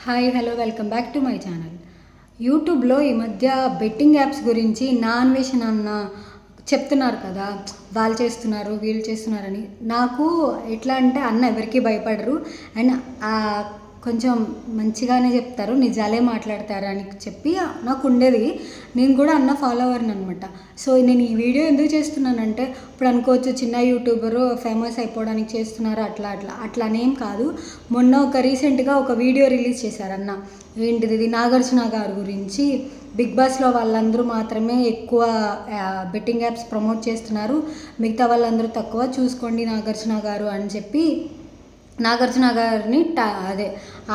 Hi hello welcome back to my channel. యూట్యూబ్లో ఈ మధ్య బెట్టింగ్ యాప్స్ గురించి నా అన్వేషణ అన్న చెప్తున్నారు కదా, వాళ్ళు చేస్తున్నారు వీళ్ళు చేస్తున్నారని. నాకు ఎట్లా అంటే అన్న ఎవరికి భయపడరు అండ్ కొంచెం మంచిగానే చెప్తారు, నిజాలే మాట్లాడతారు అని చెప్పి నాకు ఉండేది. నేను కూడా అన్న ఫాలోవర్ని అనమాట. సో నేను ఈ వీడియో ఎందుకు చేస్తున్నానంటే, ఇప్పుడు అనుకోవచ్చు చిన్న యూట్యూబరు ఫేమస్ అయిపోవడానికి చేస్తున్నారు అట్లానేం కాదు. మొన్న రీసెంట్గా ఒక వీడియో రిలీజ్ చేశారు అన్న. ఏంటిది, ఇది నాగార్జున గారి గురించి. బిగ్ బాస్లో వాళ్ళందరూ మాత్రమే ఎక్కువ బెట్టింగ్ యాప్స్ ప్రమోట్ చేస్తున్నారు, మిగతా వాళ్ళందరూ తక్కువ, చూసుకోండి నాగార్జున గారు అని చెప్పి నాగార్జున గారిని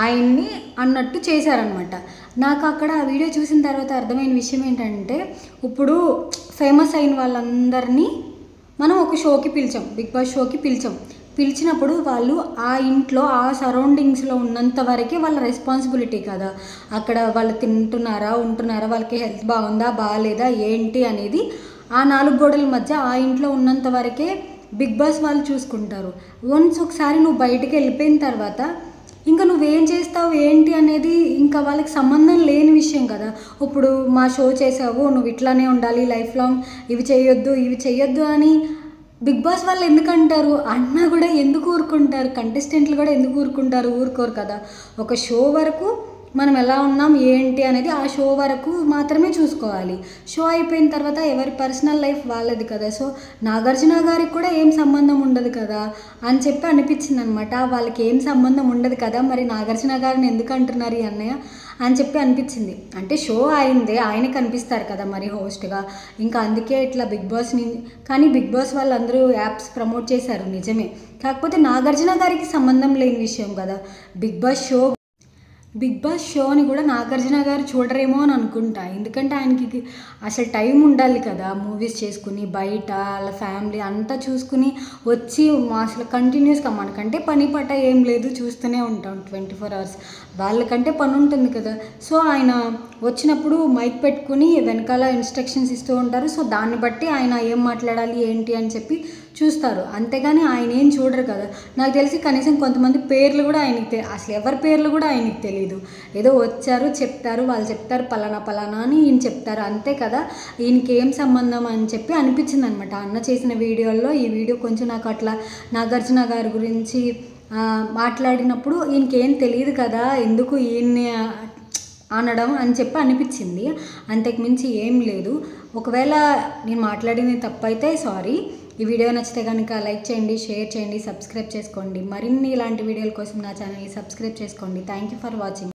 ఆయన్ని అన్నట్టు చేశారనమాట. నాకు అక్కడ ఆ వీడియో చూసిన తర్వాత అర్థమైన విషయం ఏంటంటే, ఇప్పుడు ఫేమస్ అయిన వాళ్ళందరినీ మనం ఒక షోకి పిలిచాం, బిగ్ బాస్ షోకి పిలిచినప్పుడు వాళ్ళు ఆ ఇంట్లో ఆ సరౌండింగ్స్లో ఉన్నంత వరకే వాళ్ళ రెస్పాన్సిబిలిటీ కదా. అక్కడ వాళ్ళు తింటున్నారా ఉంటున్నారా, వాళ్ళకి హెల్త్ బాగుందా బాగాలేదా ఏంటి అనేది ఆ 4 గోడల మధ్య ఆ ఇంట్లో ఉన్నంత వరకే బిగ్ బాస్ వాళ్ళు చూసుకుంటారు. వన్స్ ఒకసారి నువ్వు బయటికి వెళ్ళిపోయిన తర్వాత ఇంకా నువ్వేం చేస్తావు ఏంటి అనేది ఇంకా వాళ్ళకి సంబంధం లేని విషయం కదా. ఇప్పుడు మా షో చేసావు, నువ్వు ఇట్లానే ఉండాలి లైఫ్ లాంగ్, ఇవి చేయొద్దు అని బిగ్ బాస్ వాళ్ళు ఎందుకు అంటారు? అన్న కూడా ఎందుకు ఊరుకుంటారు? కంటెస్టెంట్లు కూడా ఎందుకు ఊరుకుంటారు? ఊరుకోరు కదా. ఒక షో వరకు మనం ఎలా ఉన్నాం ఏంటి అనేది ఆ షో వరకు మాత్రమే చూసుకోవాలి. షో అయిపోయిన తర్వాత ఎవరి పర్సనల్ లైఫ్ వాళ్ళది కదా. సో నాగార్జున గారికి కూడా ఏం సంబంధం ఉండదు కదా అని చెప్పి అనిపించింది అనమాట. వాళ్ళకి ఏం సంబంధం ఉండదు కదా, మరి నాగార్జున గారిని ఎందుకు అంటున్నారు ఈ అన్నయ్య అని చెప్పి అనిపించింది. అంటే షో అయిందే, ఆయనే కనిపిస్తారు కదా మరి హోస్ట్గా, ఇంకా అందుకే ఇట్లా బిగ్ బాస్ని. కానీ బిగ్ బాస్ వాళ్ళందరూ యాప్స్ ప్రమోట్ చేశారు నిజమే, కాకపోతే నాగార్జున గారికి సంబంధం లేని విషయం కదా. బిగ్ బాస్ షోని కూడా నాగార్జున గారు చూడరేమో అని అనుకుంటా. ఎందుకంటే ఆయనకి అసలు టైం ఉండాలి కదా, మూవీస్ చేసుకుని బయట వాళ్ళ ఫ్యామిలీ అంతా చూసుకుని వచ్చి అసలు కంటిన్యూస్గా. మనకంటే పని పట్ట ఏం లేదు, చూస్తూనే ఉంటాం 24 hours. వాళ్ళకంటే పని ఉంటుంది కదా. సో ఆయన వచ్చినప్పుడు మైక్ పెట్టుకుని వెనకాల ఇన్స్ట్రక్షన్స్ ఇస్తూ ఉంటారు. సో దాన్ని బట్టి ఆయన ఏం మాట్లాడాలి ఏంటి అని చెప్పి చూస్తారు, అంతేగాని ఆయన ఏం చూడరు కదా. నాకు తెలిసి కనీసం కొంతమంది పేర్లు కూడా ఆయనకి అసలు ఎవరి పేర్లు కూడా ఆయనకి తెలియదు. ఏదో వచ్చారు చెప్తారు, వాళ్ళు చెప్తారు పలానా అని ఈయన చెప్తారు, అంతే కదా. ఈయనకి ఏం సంబంధం అని చెప్పి అనిపించింది అనమాట అన్న చేసిన వీడియోల్లో. ఈ వీడియో కొంచెం నాకు అట్లా నాగార్జున గారి గురించి మాట్లాడినప్పుడు ఈయనకి ఏం తెలియదు కదా, ఎందుకు ఈయన్ని అనడం అని చెప్పి అనిపించింది. అంతకుమించి ఏం లేదు. ఒకవేళ నేను మాట్లాడింది తప్పైతే సారీ. ఈ వీడియో నచ్చితే కనుక లైక్ చేయండి, షేర్ చేయండి, సబ్స్క్రైబ్ చేసుకోండి. మరిన్ని ఇలాంటి వీడియోల కోసం నా ఛానల్ని సబ్స్క్రైబ్ చేసుకోండి. Thank you for watching.